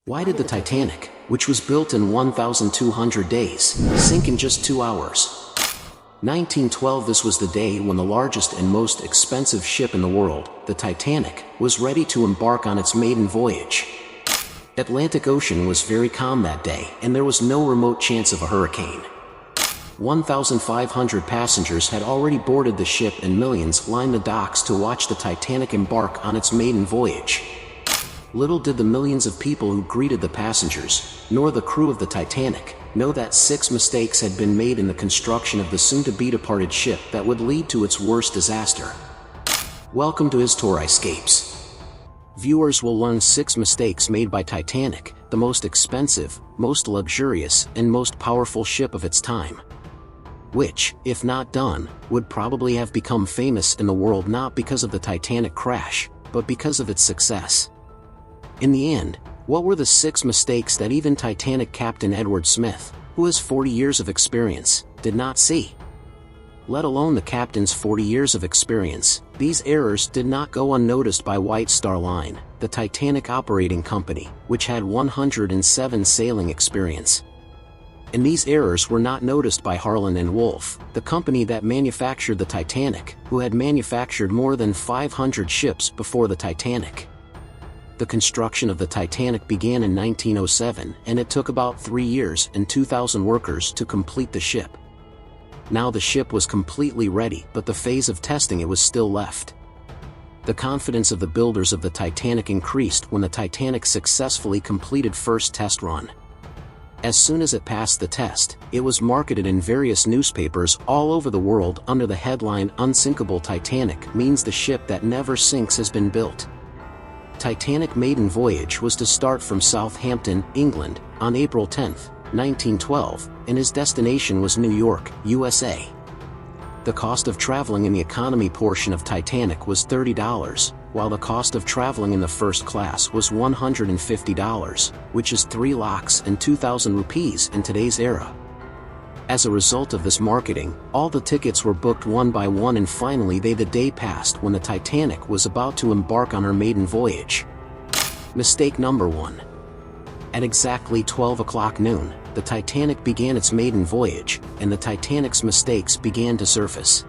Why did the Titanic, which was built in 1,200 days, sink in just 2 hours? 1912. This was the day when the largest and most expensive ship in the world, the Titanic, was ready to embark on its maiden voyage. Atlantic Ocean was very calm that day, and there was no remote chance of a hurricane. 1,500 passengers had already boarded the ship and millions lined the docks to watch the Titanic embark on its maiden voyage. Little did the millions of people who greeted the passengers, nor the crew of the Titanic, know that 6 mistakes had been made in the construction of the soon-to-be-departed ship that would lead to its worst disaster. Welcome to Histori Scapes. Viewers will learn 6 mistakes made by Titanic, the most expensive, most luxurious, and most powerful ship of its time, which, if not done, would probably have become famous in the world not because of the Titanic crash, but because of its success. In the end, what were the 6 mistakes that even Titanic Captain Edward Smith, who has 40 years of experience, did not see? Let alone the captain's 40 years of experience, these errors did not go unnoticed by White Star Line, the Titanic operating company, which had 107 sailing experience. And these errors were not noticed by Harland and Wolff, the company that manufactured the Titanic, who had manufactured more than 500 ships before the Titanic. The construction of the Titanic began in 1907, and it took about 3 years and 2,000 workers to complete the ship. Now the ship was completely ready, but the phase of testing it was still left. The confidence of the builders of the Titanic increased when the Titanic successfully completed first test run. As soon as it passed the test, it was marketed in various newspapers all over the world under the headline "Unsinkable Titanic means the ship that never sinks has been built." Titanic maiden voyage was to start from Southampton, England, on April 10, 1912, and his destination was New York, USA. The cost of traveling in the economy portion of Titanic was $30, while the cost of traveling in the first class was $150, which is 3 lakhs and 2,000 rupees in today's era. As a result of this marketing, all the tickets were booked one by one, and finally the day passed when the Titanic was about to embark on her maiden voyage. Mistake number 1. At exactly 12 o'clock noon, the Titanic began its maiden voyage, and the Titanic's mistakes began to surface.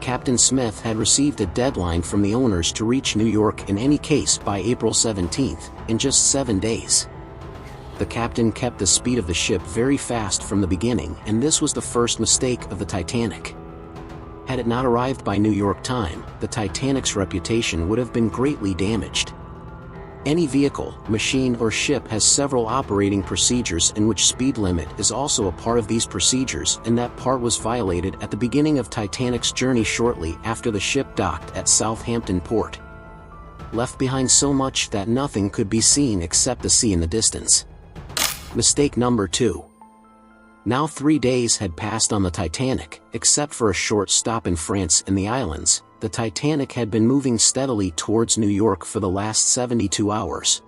Captain Smith had received a deadline from the owners to reach New York in any case by April 17th, in just 7 days. The captain kept the speed of the ship very fast from the beginning, and this was the first mistake of the Titanic. Had it not arrived by New York time, the Titanic's reputation would have been greatly damaged. Any vehicle, machine or ship has several operating procedures in which speed limit is also a part of these procedures, and that part was violated at the beginning of Titanic's journey shortly after the ship docked at Southampton port. Left behind so much that nothing could be seen except the sea in the distance. Mistake number 2. Now 3 days had passed on the Titanic, except for a short stop in France and the islands. The Titanic had been moving steadily towards New York for the last 72 hours.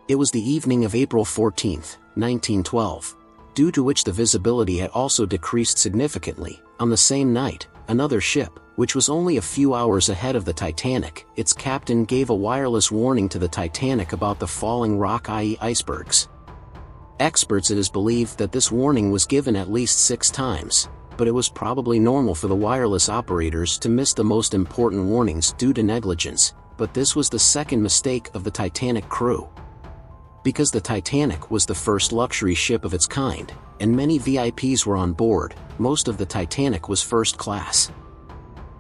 It was the evening of April 14, 1912, due to which the visibility had also decreased significantly. On the same night, another ship, which was only a few hours ahead of the Titanic, its captain gave a wireless warning to the Titanic about the falling rock, i.e. icebergs. Experts, it is believed that this warning was given at least 6 times, but it was probably normal for the wireless operators to miss the most important warnings due to negligence. But this was the second mistake of the Titanic crew. Because the Titanic was the first luxury ship of its kind, and many VIPs were on board, most of the Titanic was first class.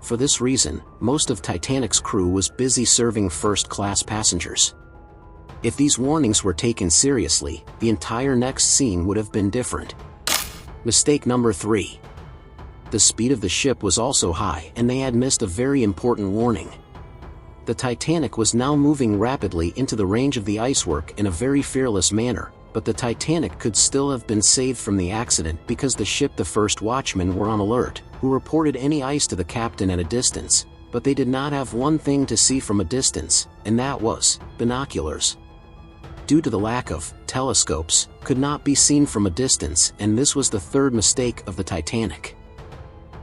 For this reason, most of Titanic's crew was busy serving first-class passengers. If these warnings were taken seriously, the entire next scene would have been different. Mistake number 3. The speed of the ship was also high, and they had missed a very important warning. The Titanic was now moving rapidly into the range of the icework in a very fearless manner, but the Titanic could still have been saved from the accident because the first watchmen were on alert, who reported any ice to the captain at a distance, but they did not have one thing to see from a distance, and that was binoculars. Due to the lack of telescopes, could not be seen from a distance, and this was the third mistake of the Titanic.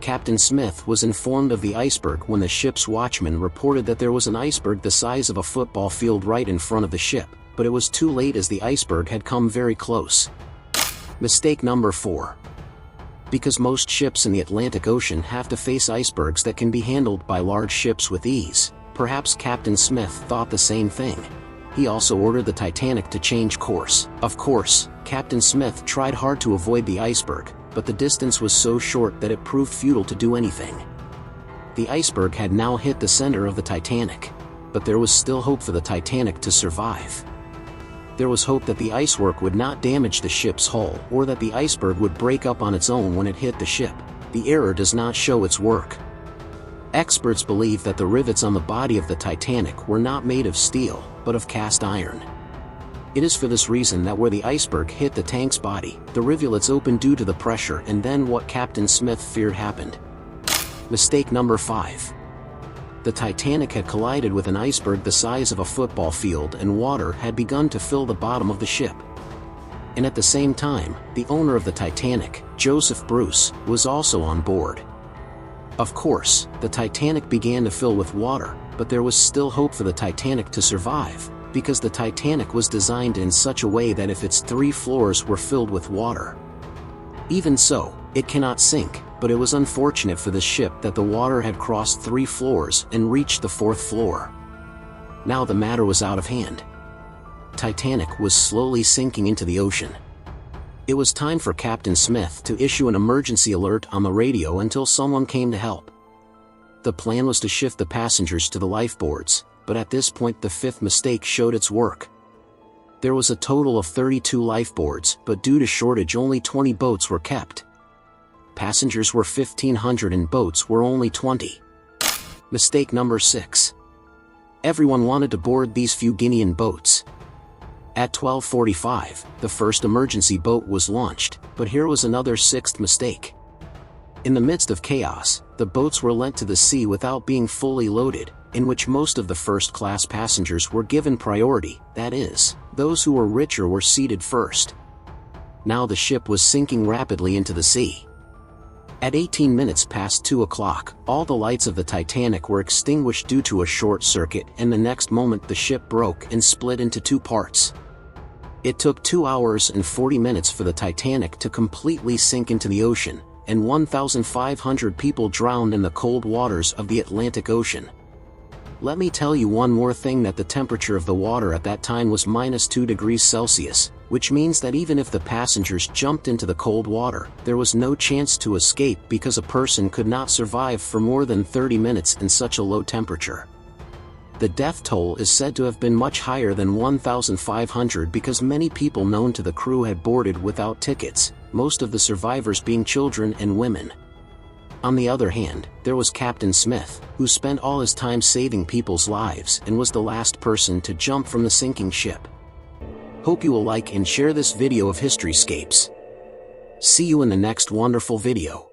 Captain Smith was informed of the iceberg when the ship's watchman reported that there was an iceberg the size of a football field right in front of the ship, but it was too late as the iceberg had come very close. Mistake number 4. Because most ships in the Atlantic Ocean have to face icebergs that can be handled by large ships with ease, perhaps Captain Smith thought the same thing. He also ordered the Titanic to change course. Of course, Captain Smith tried hard to avoid the iceberg, but the distance was so short that it proved futile to do anything. The iceberg had now hit the center of the Titanic, but there was still hope for the Titanic to survive. There was hope that the icework would not damage the ship's hull, or that the iceberg would break up on its own when it hit the ship. The error does not show its work. Experts believe that the rivets on the body of the Titanic were not made of steel, but of cast iron. It is for this reason that where the iceberg hit the tank's body, the rivulets opened due to the pressure, and then what Captain Smith feared happened. Mistake number 5. The Titanic had collided with an iceberg the size of a football field, and water had begun to fill the bottom of the ship. And at the same time, the owner of the Titanic, Joseph Bruce, was also on board. Of course, the Titanic began to fill with water, but there was still hope for the Titanic to survive, because the Titanic was designed in such a way that if its 3 floors were filled with water, even so, it cannot sink. But it was unfortunate for the ship that the water had crossed 3 floors and reached the 4th floor. Now the matter was out of hand. Titanic was slowly sinking into the ocean. It was time for Captain Smith to issue an emergency alert on the radio until someone came to help. The plan was to shift the passengers to the lifeboards, but at this point the 5th mistake showed its work. There was a total of 32 lifeboards, but due to shortage only 20 boats were kept. Passengers were 1,500 and boats were only 20. Mistake number 6. Everyone wanted to board these few Guinean boats. At 12:45, the first emergency boat was launched, but here was another 6th mistake. In the midst of chaos, the boats were lent to the sea without being fully loaded, in which most of the first-class passengers were given priority, that is, those who were richer were seated first. Now the ship was sinking rapidly into the sea. At 18 minutes past 2 o'clock, all the lights of the Titanic were extinguished due to a short circuit, and the next moment the ship broke and split into 2 parts. It took 2 hours and 40 minutes for the Titanic to completely sink into the ocean, and 1,500 people drowned in the cold waters of the Atlantic Ocean. Let me tell you one more thing, that the temperature of the water at that time was -2 degrees Celsius, which means that even if the passengers jumped into the cold water, there was no chance to escape because a person could not survive for more than 30 minutes in such a low temperature. The death toll is said to have been much higher than 1,500 because many people known to the crew had boarded without tickets, most of the survivors being children and women. On the other hand, there was Captain Smith, who spent all his time saving people's lives and was the last person to jump from the sinking ship. Hope you will like and share this video of Histori Scapes. See you in the next wonderful video.